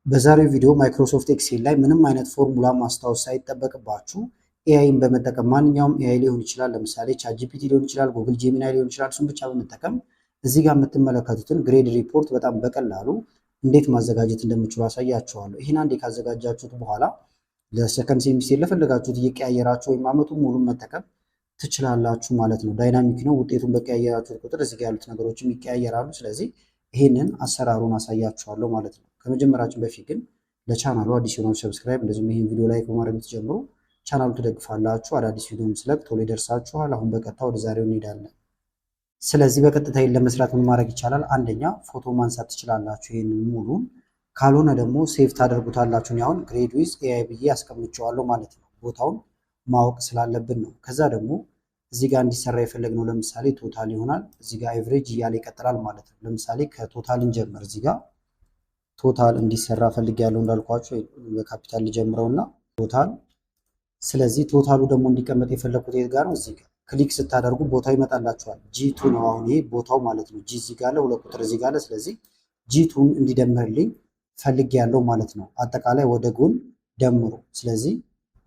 በዛሬው ቪዲዮ ማይክሮሶፍት ኤክሴል ላይ ምንም አይነት ፎርሙላ ማስታወስ ሳይጠበቅባችሁ ኤአይን በመጠቀም ማንኛውም ኤአይ ሊሆን ይችላል፣ ለምሳሌ ቻትጂፒቲ ሊሆን ይችላል፣ ጉግል ጄሚናይ ሊሆን ይችላል። እሱን ብቻ በመጠቀም እዚህ ጋር የምትመለከቱትን ግሬድ ሪፖርት በጣም በቀላሉ እንዴት ማዘጋጀት እንደምችሉ አሳያችኋለሁ። ይህን አንዴ ካዘጋጃችሁት በኋላ ለሰከንድ ሴሚስቴር ለፈለጋችሁት እየቀያየራችሁ ወይም አመቱን ሙሉ መጠቀም ትችላላችሁ ማለት ነው። ዳይናሚክ ነው። ውጤቱን በቀያየራችሁት ቁጥር እዚህ ጋር ያሉት ነገሮችም ይቀያየራሉ። ስለዚህ ይህንን አሰራሩን አሳያችኋለሁ ማለት ነው። ከመጀመራችን በፊት ግን ለቻናሉ አዲስ የሆናችሁ ሰብስክራይብ፣ እንደዚሁም ይህን ቪዲዮ ላይክ በማድረግ ብትጀምሩ ቻናሉ ትደግፋላችሁ። አዳዲስ ቪዲዮም ስለቅ ቶሎ ይደርሳችኋል። አሁን በቀጥታ ወደ ዛሬው እንሄዳለን። ስለዚህ በቀጥታ ይህን ለመስራት ምን ማድረግ ይቻላል? አንደኛ ፎቶ ማንሳት ትችላላችሁ፣ ይህንን ሙሉን። ካልሆነ ደግሞ ሴቭ ታደርጉታላችሁ። አሁን ግሬድ ዊዝ ኤአይ ብዬ አስቀምጨዋለሁ ማለት ነው። ቦታውን ማወቅ ስላለብን ነው። ከዛ ደግሞ እዚህ ጋር እንዲሰራ የፈለግነው ለምሳሌ ቶታል ይሆናል። እዚህ ጋር ኤቨሬጅ እያለ ይቀጥላል ማለት ነው። ለምሳሌ ከቶታል እንጀምር። እዚህ ጋር ቶታል እንዲሰራ ፈልጌያለሁ እንዳልኳችሁ በካፒታል ልጀምረውና ቶታል። ስለዚህ ቶታሉ ደግሞ እንዲቀመጥ የፈለግኩት የት ጋር ነው? እዚህ ጋር ክሊክ ስታደርጉ ቦታው ይመጣላችኋል። ጂ2 ነው አሁን ይሄ ቦታው ማለት ነው። ጂ እዚህ ጋር አለ፣ ሁለት ቁጥር እዚህ ጋር አለ። ስለዚህ ጂ2ን እንዲደምርልኝ ፈልጌያለሁ ማለት ነው። አጠቃላይ ወደ ጎን ደምሩ። ስለዚህ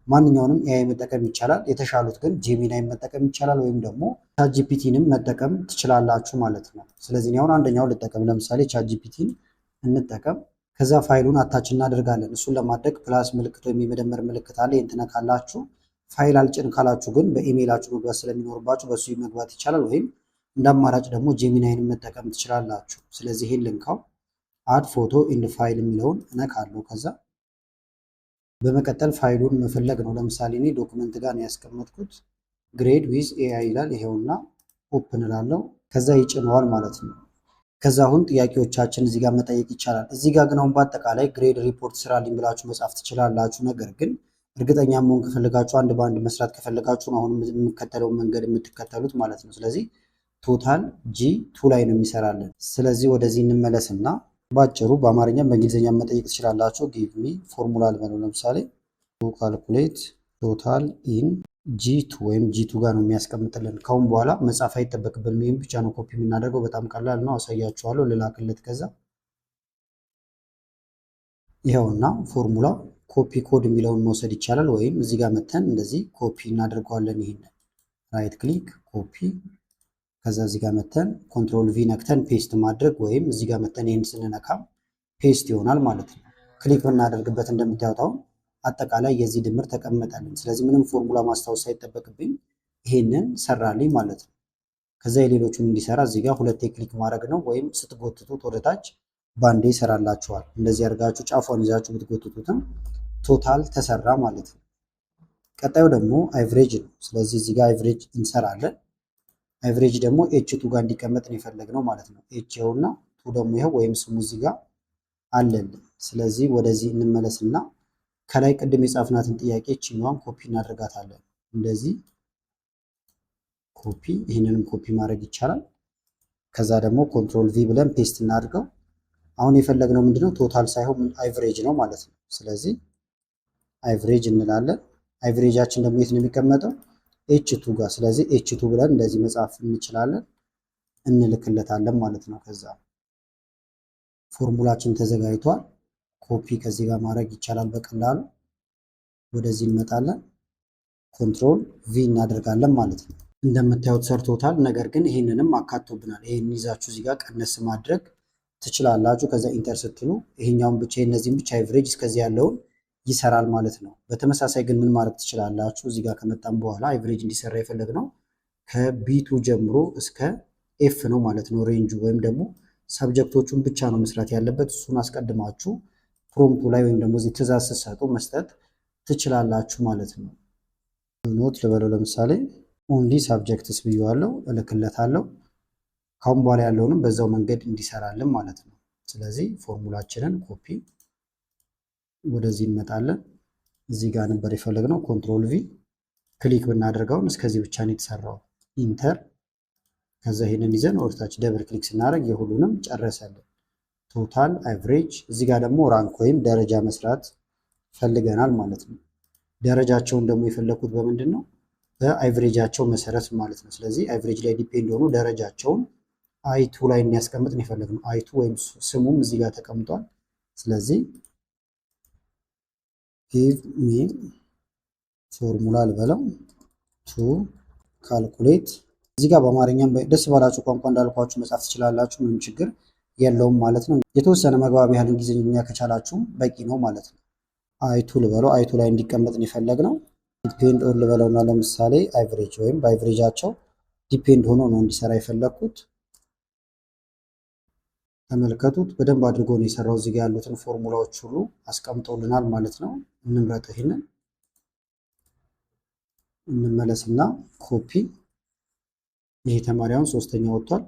ማንኛውንም ኤአይ መጠቀም ይቻላል። የተሻሉት ግን ጄሚናይ መጠቀም ይቻላል፣ ወይም ደግሞ ቻትጂፒቲንም መጠቀም ትችላላችሁ ማለት ነው። ስለዚህ አሁን አንደኛው ልጠቀም። ለምሳሌ ቻትጂፒቲን እንጠቀም። ከዛ ፋይሉን አታች እናደርጋለን። እሱን ለማድረግ ፕላስ ምልክት ወይም የመደመር ምልክት አለ። ይህን ትነካላችሁ። ፋይል አልጭን ካላችሁ ግን በኢሜይላችሁ መግባት ስለሚኖርባችሁ በሱ መግባት ይቻላል፣ ወይም እንደ አማራጭ ደግሞ ጄሚናይን መጠቀም ትችላላችሁ። ስለዚህ ይህን ልንካው፣ አድ ፎቶ ኢን ፋይል የሚለውን እነካለሁ። ከዛ በመቀጠል ፋይሉን መፈለግ ነው። ለምሳሌ እኔ ዶክመንት ጋር ነው ያስቀመጥኩት። ግሬድ ዊዝ ኤአይ ይላል። ይሄውና ኦፕን እላለሁ። ከዛ ይጭነዋል ማለት ነው። ከዛ አሁን ጥያቄዎቻችን እዚህ ጋር መጠየቅ ይቻላል። እዚህ ጋር ግን አሁን በአጠቃላይ ግሬድ ሪፖርት ስራልኝ ብላችሁ መጻፍ ትችላላችሁ። ነገር ግን እርግጠኛ መሆን ከፈለጋችሁ አንድ በአንድ መስራት ከፈለጋችሁ አሁን የምከተለውን መንገድ የምትከተሉት ማለት ነው። ስለዚህ ቶታል ጂ2 ላይ ነው የሚሰራልን። ስለዚህ ወደዚህ እንመለስና ባጭሩ በአማርኛም በእንግሊዝኛ መጠየቅ ትችላላችሁ። ጊቭ ሚ ፎርሙላ ልበለው። ለምሳሌ ካልኩሌት ቶታል ኢን ጂ2 ወይም ጂ2 ጋር ነው የሚያስቀምጥልን። ካሁን በኋላ መጻፍ አይጠበቅብንም። ይህም ብቻ ነው ኮፒ የምናደርገው። በጣም ቀላል ነው። አሳያችኋለሁ። ልላክለት። ከዛ ይኸውና ፎርሙላ ኮፒ ኮድ የሚለውን መውሰድ ይቻላል። ወይም እዚህ ጋር መተን እንደዚህ ኮፒ እናደርገዋለን። ይሄንን ራይት ክሊክ ኮፒ፣ ከዛ እዚህ ጋር መተን ኮንትሮል ቪ ነክተን ፔስት ማድረግ፣ ወይም እዚህ ጋር መተን ይህን ስንነካ ፔስት ይሆናል ማለት ነው። ክሊክ ብናደርግበት እንደምታዩት አጠቃላይ የዚህ ድምር ተቀመጠልን። ስለዚህ ምንም ፎርሙላ ማስታወስ ሳይጠበቅብኝ ይሄንን ሰራልኝ ማለት ነው። ከዛ የሌሎቹን እንዲሰራ እዚህ ጋር ሁለቴ ክሊክ ማድረግ ነው፣ ወይም ስትጎትቱት ወደታች ባንዴ ይሰራላችኋል። እንደዚህ አድርጋችሁ ጫፏን ይዛችሁ ብትጎትቱትም ቶታል ተሰራ ማለት ነው። ቀጣዩ ደግሞ አይቨሬጅ ነው። ስለዚህ እዚህ ጋር አይቨሬጅ እንሰራለን። አይቨሬጅ ደግሞ ኤች2 ጋር እንዲቀመጥ ነው የፈለግነው ማለት ነው። ኤች ይኸውና፣ ቱ ደግሞ ይኸው ወይም ስሙ እዚህ ጋር አለልን። ስለዚህ ወደዚህ እንመለስና ከላይ ቅድም የጻፍናትን ጥያቄ እችኛዋን ኮፒ እናደርጋታለን። እንደዚህ ኮፒ፣ ይህንንም ኮፒ ማድረግ ይቻላል። ከዛ ደግሞ ኮንትሮል ቪ ብለን ፔስት እናድርገው። አሁን የፈለግነው ምንድነው? ቶታል ሳይሆን አይቨሬጅ ነው ማለት ነው። ስለዚህ አይቨሬጅ እንላለን። አይቨሬጃችን ደግሞ የት ነው የሚቀመጠው? ኤች2 ጋር። ስለዚህ ኤች2 ብለን እንደዚህ መጻፍ እንችላለን፣ እንልክለታለን ማለት ነው። ከዛ ፎርሙላችን ተዘጋጅቷል። ኮፒ ከዚህ ጋር ማድረግ ይቻላል በቀላሉ። ወደዚህ እንመጣለን፣ ኮንትሮል ቪ እናደርጋለን ማለት ነው። እንደምታዩት ሰርቶታል። ነገር ግን ይህንንም አካቶብናል። ይህን ይዛችሁ እዚህ ጋር ቀነስ ማድረግ ትችላላችሁ። ከዛ ኢንተር ስትሉ ይሄኛውን ብቻ እነዚህን ብቻ ኤቨሬጅ እስከዚህ ያለውን ይሰራል ማለት ነው። በተመሳሳይ ግን ምን ማድረግ ትችላላችሁ? እዚህ ጋር ከመጣም በኋላ ኤቨሬጅ እንዲሰራ የፈለግነው ከቢቱ ጀምሮ እስከ ኤፍ ነው ማለት ነው ሬንጁ፣ ወይም ደግሞ ሰብጀክቶቹን ብቻ ነው መስራት ያለበት። እሱን አስቀድማችሁ ፕሮምፕቱ ላይ ወይም ደግሞ እዚህ ትእዛዝ ስትሰጡ መስጠት ትችላላችሁ ማለት ነው። ኖት ልበለው። ለምሳሌ ኦንሊ ሳብጀክትስ ብየዋለሁ፣ እልክለታለሁ። ካሁን በኋላ ያለውንም በዛው መንገድ እንዲሰራልን ማለት ነው። ስለዚህ ፎርሙላችንን ኮፒ ወደዚህ እንመጣለን። እዚህ ጋር ነበር የፈለግነው። ኮንትሮል ቪ ክሊክ ብናደርገውን እስከዚህ ብቻ ነው የተሰራው። ኢንተር፣ ከዛ ይሄንን ይዘን ወደታች ደብል ክሊክ ስናደርግ የሁሉንም ጨረሰልን። ቶታል፣ አቨሬጅ። እዚህ ጋር ደግሞ ራንክ ወይም ደረጃ መስራት ፈልገናል ማለት ነው። ደረጃቸውን ደግሞ የፈለኩት በምንድን ነው? በአቨሬጃቸው መሰረት ማለት ነው። ስለዚህ አቨሬጅ ላይ ዲፔንድ ሆኖ ደረጃቸውን አይቱ ላይ እንዲያስቀምጥ ነው የፈለግነው። አይቱ ወይም ስሙም እዚህ ጋር ተቀምጧል። ስለዚህ ጊቭ ሚ ፎርሙላ ልበለው ቱ ካልኩሌት። እዚህ ጋር በአማርኛም ደስ ባላችሁ ቋንቋ እንዳልኳችሁ መጻፍ ትችላላችሁ። ምንም ችግር የለውም ማለት ነው። የተወሰነ መግባቢያ ያህል እንግሊዝኛ ከቻላችሁም በቂ ነው ማለት ነው። አይቱ ልበለው። አይቱ ላይ እንዲቀመጥ ነው የፈለግነው። ዲፔንድ ኦን ልበለውና ለምሳሌ አቨሬጅ ወይም በአቨሬጃቸው ዲፔንድ ሆኖ ነው እንዲሰራ የፈለግኩት። ተመልከቱት፣ በደንብ አድርጎ ነው የሰራው። እዚህ ጋር ያሉትን ፎርሙላዎች ሁሉ አስቀምጦልናል ማለት ነው። እንምረጥ፣ ይሄንን እንመለስና ኮፒ። ይሄ ተማሪያውን ሶስተኛ ወጥቷል።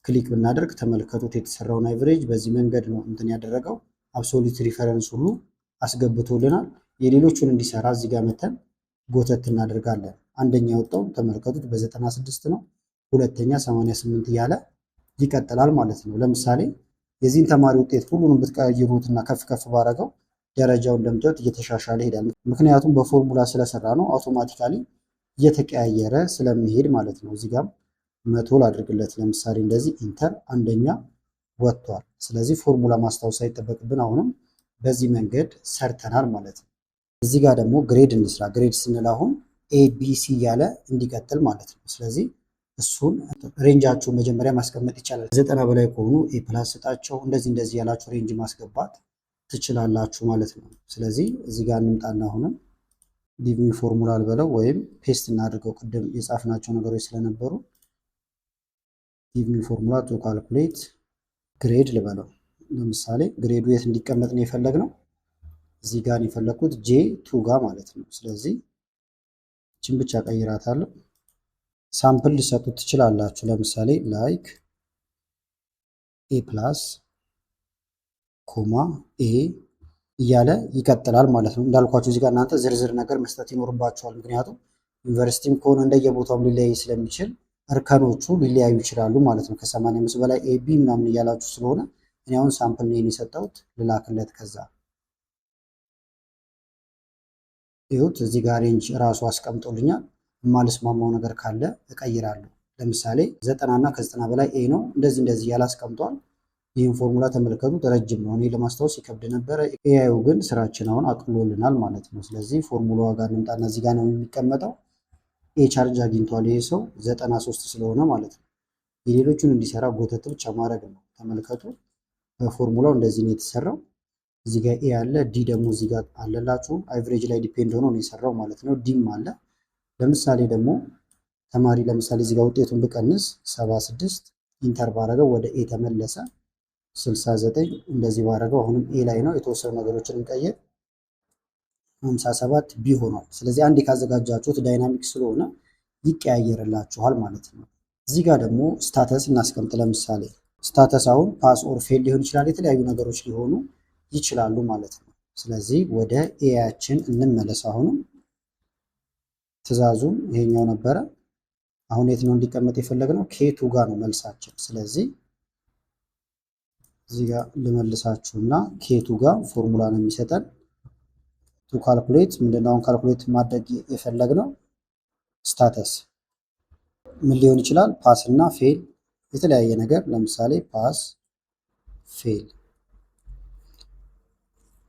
ክሊክ ብናደርግ ተመልከቱት፣ የተሰራውን አቨሬጅ በዚህ መንገድ ነው እንትን ያደረገው። አብሶሉት ሪፈረንስ ሁሉ አስገብቶልናል። የሌሎቹን እንዲሰራ እዚህ ጋር መተን ጎተት እናደርጋለን። አንደኛ የወጣው ተመልከቱት በ96 ነው። ሁለተኛ 88 እያለ ይቀጥላል ማለት ነው። ለምሳሌ የዚህን ተማሪ ውጤት ሁሉንም ብትቀይሩትና ከፍ ከፍ ባረገው ደረጃው እንደምታዩት እየተሻሻለ ይሄዳል። ምክንያቱም በፎርሙላ ስለሰራ ነው፣ አውቶማቲካሊ እየተቀያየረ ስለሚሄድ ማለት ነው። እዚህ ጋር 100 ላድርግለት ለምሳሌ እንደዚህ ኢንተር፣ አንደኛ ወጥቷል። ስለዚህ ፎርሙላ ማስታወስ ሳይጠበቅብን አሁንም በዚህ መንገድ ሰርተናል ማለት ነው። እዚህ ጋር ደግሞ ግሬድ እንስራ። ግሬድ ስንል አሁን ኤቢሲ እያለ እንዲቀጥል ማለት ነው። ስለዚህ እሱን ሬንጃችሁን መጀመሪያ ማስቀመጥ ይቻላል። 90 በላይ ከሆኑ ኤ ፕላስ ስጣቸው፣ እንደዚህ ያላችሁ ሬንጅ ማስገባት ትችላላችሁ ማለት ነው። ስለዚህ እዚህ ጋር እንምጣና አሁንም ዲቪ ፎርሙላ ልበለው ወይም ፔስት እናድርገው። ቅድም የጻፍናቸው ነገሮች ስለነበሩ ዲቪ ፎርሙላ ቱ ካልኩሌት ግሬድ ልበለው። ለምሳሌ ግሬዱ የት እንዲቀመጥ ነው የፈለግነው? እዚህ ጋር የፈለግኩት ጄ ቱ ጋር ማለት ነው። ስለዚህ እችን ብቻ ቀይራታለሁ። ሳምፕል ሊሰጡት ትችላላችሁ። ለምሳሌ ላይክ ኤ ፕላስ ኮማ ኤ እያለ ይቀጥላል ማለት ነው። እንዳልኳችሁ እዚህ ጋር እናንተ ዝርዝር ነገር መስጠት ይኖርባችኋል። ምክንያቱም ዩኒቨርሲቲም ከሆነ እንደየቦታውም ሊለያይ ስለሚችል እርከኖቹ ሊለያዩ ይችላሉ ማለት ነው። ከ85 በላይ ኤ ቢ ምናምን እያላችሁ ስለሆነ እኔ አሁን ሳምፕል ነው የሰጠሁት። ልላክለት ከዛ ይሁት እዚህ ጋር ሬንጅ እራሱ አስቀምጦልኛል። የማልስማማው ነገር ካለ እቀይራለሁ። ለምሳሌ 90 እና ከ90 በላይ ኤ ነው። እንደዚህ እያለ አስቀምጧል። ይህን ፎርሙላ ተመልከቱት፣ ረጅም ነው። እኔ ለማስታወስ ይከብድ ነበረ። ኤአዩ ግን ስራችን አሁን አቅሎልናል ማለት ነው። ስለዚህ ፎርሙላዋ ጋር እንምጣና እዚህ ጋር ነው የሚቀመጠው። ኤ ቻርጅ አግኝቷል ይሄ ሰው 93 ስለሆነ ማለት ነው። የሌሎቹን እንዲሰራ ጎተት ብቻ ማድረግ ነው። ተመልከቱ፣ በፎርሙላው እንደዚህ ነው የተሰራው። እዚህ ጋር ኤ አለ፣ ዲ ደግሞ እዚህ ጋር አለላችሁ። አቨሬጅ ላይ ዲፔንድ ሆኖ ነው የሰራው ማለት ነው። ዲም አለ። ለምሳሌ ደግሞ ተማሪ ለምሳሌ እዚህ ጋር ውጤቱን ብቀንስ 76 ኢንተር ባረገው ወደ ኤ ተመለሰ። 69 እንደዚህ ባረገው አሁንም ኤ ላይ ነው። የተወሰኑ ነገሮችን እንቀይር። 57 ቢ ሆኗል። ስለዚህ አንዴ ካዘጋጃችሁት ዳይናሚክ ስለሆነ ይቀያየርላችኋል ማለት ነው። እዚህ ጋር ደግሞ ስታተስ እናስቀምጥ። ለምሳሌ ስታተስ አሁን ፓስ ኦር ፌል ሊሆን ይችላል። የተለያዩ ነገሮች ሊሆኑ ይችላሉ ማለት ነው። ስለዚህ ወደ ኤያችን እንመለስ። አሁንም ትዕዛዙም ይሄኛው ነበረ። አሁን የት ነው እንዲቀመጥ የፈለግነው? ኬቱ ጋር ነው መልሳችን። ስለዚህ እዚህ ጋር ልመልሳችሁና ኬቱ ጋር ፎርሙላ ነው የሚሰጠን። ቱ ካልኩሌት ምንድነው? አሁን ካልኩሌት ማድረግ የፈለግነው ስታተስ ምን ሊሆን ይችላል? ፓስ እና ፌል፣ የተለያየ ነገር። ለምሳሌ ፓስ ፌል፣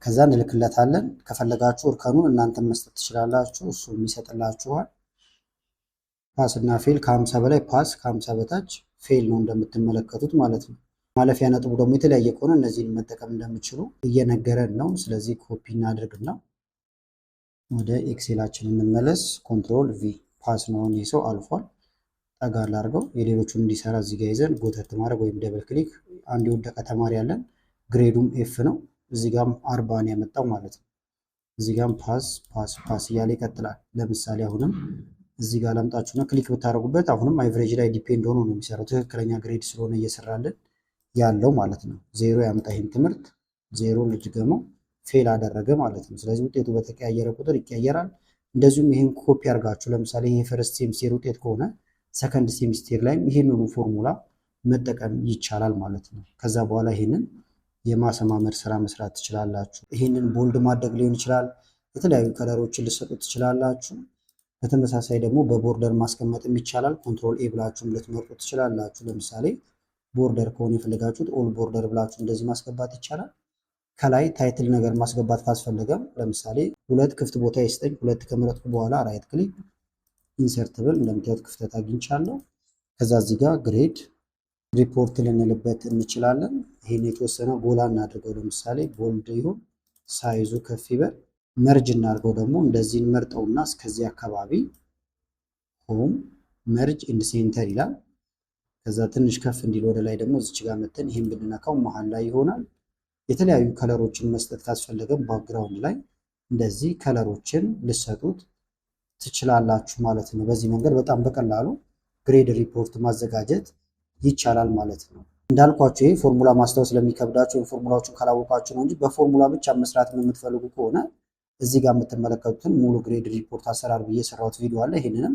ከዛ እንልክለታለን። ከፈለጋችሁ እርከኑን እናንተን መስጠት ትችላላችሁ፣ እሱ የሚሰጥላችኋል። ፓስ እና ፌል ከ50 በላይ ፓስ፣ ከ50 በታች ፌል ነው እንደምትመለከቱት ማለት ነው። ማለፊያ ነጥቡ ደግሞ የተለያየ ከሆነ እነዚህን መጠቀም እንደምችሉ እየነገረን ነው። ስለዚህ ኮፒ እናድርግና ወደ ኤክሴላችን እንመለስ። ኮንትሮል ቪ ፓስ ነው ይህ ሰው አልፏል። ጠጋ ላድርገው የሌሎቹን እንዲሰራ እዚህ ጋር ይዘን ጎተት ማድረግ ወይም ደብል ክሊክ። አንድ የወደቀ ተማሪ ያለን ግሬዱም ኤፍ ነው። እዚህ ጋርም 40 ነው ያመጣው ማለት ነው። እዚህ ጋርም ፓስ ፓስ ፓስ እያለ ይቀጥላል። ለምሳሌ አሁንም እዚህ ጋር ላምጣችሁና ክሊክ ብታደርጉበት አሁንም አቨሬጅ ላይ ዲፔንድ ሆኖ ነው የሚሰራው። ትክክለኛ ግሬድ ስለሆነ እየሰራልን ያለው ማለት ነው። ዜሮ ያመጣ ይህን ትምህርት ዜሮ ልጅገመው ፌል አደረገ ማለት ነው። ስለዚህ ውጤቱ በተቀያየረ ቁጥር ይቀየራል። እንደዚሁም ይህን ኮፒ አድርጋችሁ ለምሳሌ ይሄ ፈርስት ሴሚስቴር ውጤት ከሆነ ሰከንድ ሴሚስቴር ላይም ይህንኑ ፎርሙላ መጠቀም ይቻላል ማለት ነው። ከዛ በኋላ ይህንን የማሰማመር ስራ መስራት ትችላላችሁ። ይህንን ቦልድ ማድረግ ሊሆን ይችላል። የተለያዩ ከለሮችን ልሰጡ ትችላላችሁ። በተመሳሳይ ደግሞ በቦርደር ማስቀመጥም ይቻላል። ኮንትሮል ኤ ብላችሁም ልትመርጡ ትችላላችሁ። ለምሳሌ ቦርደር ከሆነ የፈለጋችሁት ኦል ቦርደር ብላችሁ እንደዚህ ማስገባት ይቻላል። ከላይ ታይትል ነገር ማስገባት ካስፈለገም ለምሳሌ 2 ክፍት ቦታ ይስጠኝ። 2 ከመረጥኩ በኋላ ራይት ክሊክ ኢንሰርት ብል እንደምታዩት ክፍተት አግኝቻለሁ። ከዛ እዚህ ጋር ግሬድ ሪፖርት ልንልበት እንችላለን። ይህን የተወሰነ ጎላ እናድርገው። ለምሳሌ ቦልድ ይሁን፣ ሳይዙ ከፍ ይበል። መርጅ እናድርገው ደግሞ እንደዚህ እንመርጠውና እስከዚህ አካባቢ ሆም መርጅ ኢንድ ሴንተር ይላል። ከዛ ትንሽ ከፍ እንዲል ወደ ላይ ደግሞ እዚች ጋር መተን ይህን ብንነካው መሀል ላይ ይሆናል። የተለያዩ ከለሮችን መስጠት ካስፈለገም ባክግራውንድ ላይ እንደዚህ ከለሮችን ልሰጡት ትችላላችሁ ማለት ነው። በዚህ መንገድ በጣም በቀላሉ ግሬድ ሪፖርት ማዘጋጀት ይቻላል ማለት ነው። እንዳልኳችሁ ይሄ ፎርሙላ ማስታወስ ለሚከብዳችሁ ወይም ፎርሙላዎቹን ካላወቃችሁ ነው እንጂ በፎርሙላ ብቻ መስራት የምትፈልጉ ከሆነ እዚህ ጋር የምትመለከቱትን ሙሉ ግሬድ ሪፖርት አሰራር ብዬ የሰራሁት ቪዲዮ አለ። ይህንንም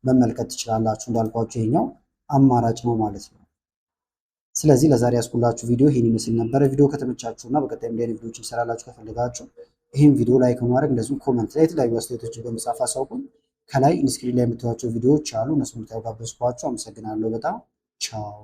መመልከት ትችላላችሁ። እንዳልኳችሁ ይሄኛው አማራጭ ነው ማለት ነው። ስለዚህ ለዛሬ ያስኩላችሁ ቪዲዮ ይህን ይመስል ነበረ። ቪዲዮ ከተመቻችሁ እና በቀጣይ እንዲህ አይነት ቪዲዮዎችን ሰራላችሁ ከፈለጋችሁ ይህን ቪዲዮ ላይክ በማድረግ እንደዚሁም ኮመንት ላይ የተለያዩ አስተያየቶችን በመጻፍ አሳውቁን። ከላይ ኢንስክሪን ላይ የምታዩቸው ቪዲዮዎች አሉ። እነሱን ታጋበዝኳችሁ። አመሰግናለሁ በጣም ቻው።